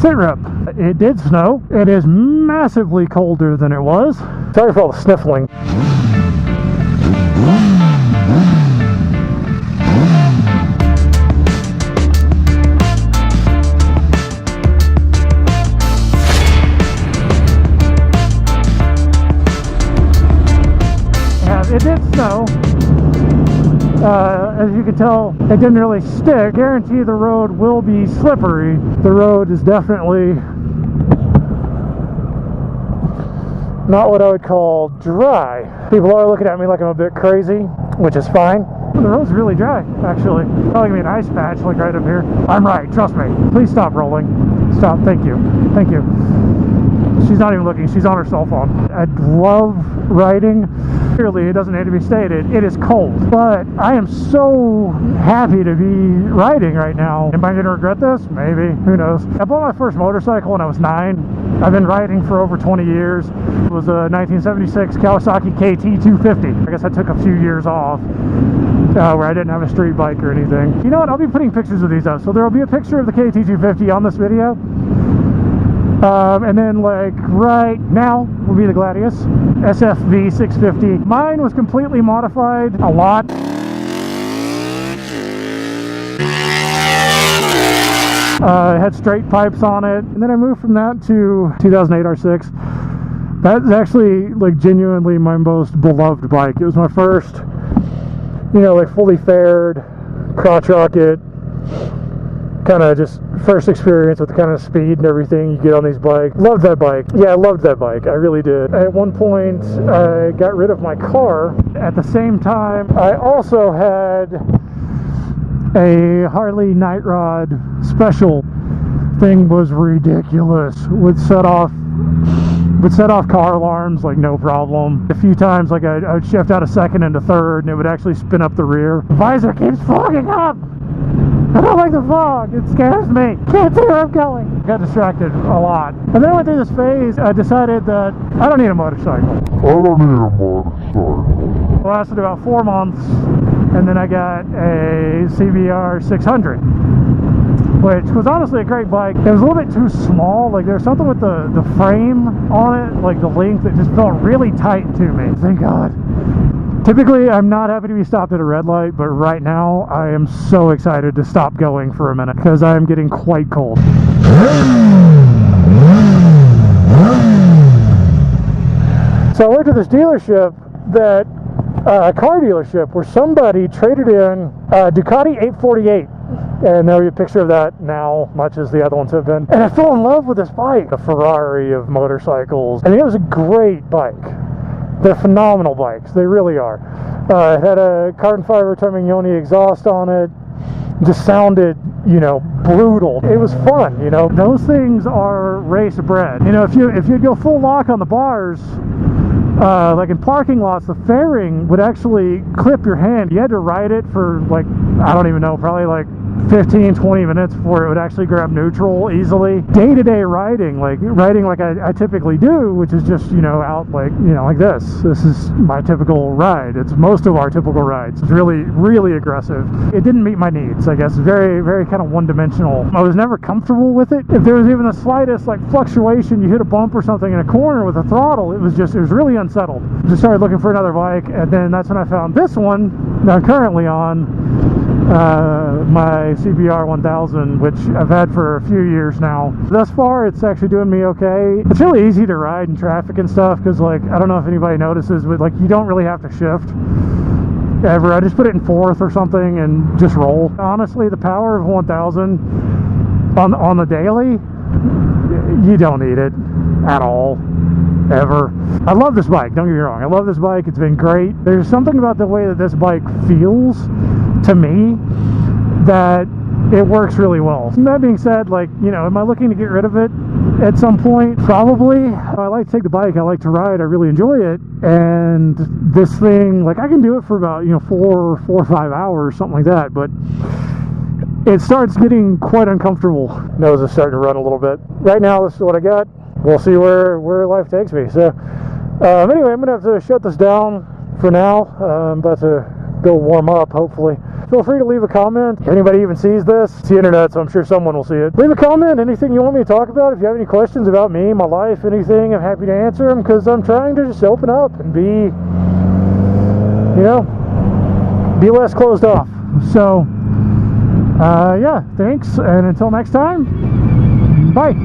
sit rep. It did snow. It is massively colder than it was. Sorry for all the sniffling. It did snow. As you can tell, it didn't really stick. Guarantee the road will be slippery. The road is definitely not what I would call dry. People are looking at me like I'm a bit crazy, which is fine. The road's really dry, actually. Probably gonna be an ice patch like right up here. I'm right, trust me. Please stop rolling. Stop, thank you. Thank you. She's not even looking, she's on her cell phone. I love riding. Clearly, it doesn't need to be stated, it is cold. But I am so happy to be riding right now. Am I going to regret this? Maybe, who knows. I bought my first motorcycle when I was 9. I've been riding for over 20 years. It was a 1976 Kawasaki KT250. I guess I took a few years off where I didn't have a street bike or anything. You know what, I'll be putting pictures of these up. So there will be a picture of the KT250 on this video. And then like right now will be the Gladius SFV 650. Mine was completely modified a lot. It had straight pipes on it, and then I moved from that to 2008 R6. That's actually like genuinely my most beloved bike. It was my first, you know, like fully fared crotch rocket, kind of just first experience with the kind of speed and everything you get on these bikes. Loved that bike. Yeah, I loved that bike. I really did. At one point, I got rid of my car. At the same time, I also had a Harley Night Rod Special. Thing was ridiculous. Would set off car alarms like no problem. A few times like I would shift out of second into third and it would actually spin up the rear. The visor keeps fogging up. I don't like the fog, it scares me. Can't see where I'm going. Got distracted a lot. And then I went through this phase, I decided that I don't need a motorcycle. It lasted about 4 months, and then I got a CBR1000RR, which was honestly a great bike. It was a little bit too small, like there was something with the frame on it, like the length, that just felt really tight to me. Thank God. Typically, I'm not happy to be stopped at a red light, but right now, I am so excited to stop going for a minute because I am getting quite cold. So I worked at this dealership, that car dealership, where somebody traded in a Ducati 848. And there'll be a picture of that now, much as the other ones have been. And I fell in love with this bike, a Ferrari of motorcycles. I mean, it was a great bike. They're phenomenal bikes, they really are. It had a carbon fiber Taylormade exhaust on it. Just sounded, you know, brutal. It was fun, you know. Those things are race bred. You know, if you go full lock on the bars, like in parking lots, the fairing would actually clip your hand. You had to ride it for like, I don't even know, probably like 15-20 minutes before it would actually grab neutral easily. Day-to-day riding like I typically do, which is just, you know, out like, you know, like this is my typical ride. It's most of our typical rides. It's really aggressive. It didn't meet my needs, I guess. Very kind of one-dimensional. I was never comfortable with it. If there was even the slightest like fluctuation, you hit a bump or something in a corner with a throttle, it was really unsettled. Just started looking for another bike, and then that's when I found this one that I'm currently on. My CBR1000, which I've had for a few years now. Thus far, it's actually doing me okay. It's really easy to ride in traffic and stuff, because like, I don't know if anybody notices, but like, you don't really have to shift ever. I just put it in fourth or something and just roll. Honestly, the power of 1000 on the daily, you don't need it at all. Ever. I love this bike, don't get me wrong. I love this bike, it's been great. There's something about the way that this bike feels to me that it works really well. That being said, like, you know, am I looking to get rid of it at some point? Probably. I like to take the bike, I like to ride, I really enjoy it, and this thing, like, I can do it for about, you know, 4 or 5 hours, something like that, but it starts getting quite uncomfortable. Nose is starting to run a little bit. Right now, this is what I got. We'll see where life takes me. So anyway, I'm gonna have to shut this down for now. I'm about go warm up, hopefully. Feel free to leave a comment. If anybody even sees this, it's the internet, so I'm sure someone will see it. Leave a comment, anything you want me to talk about. If you have any questions about me, my life, anything, I'm happy to answer them, because I'm trying to just open up and be, you know, be less closed off. So, yeah, thanks, and until next time, bye.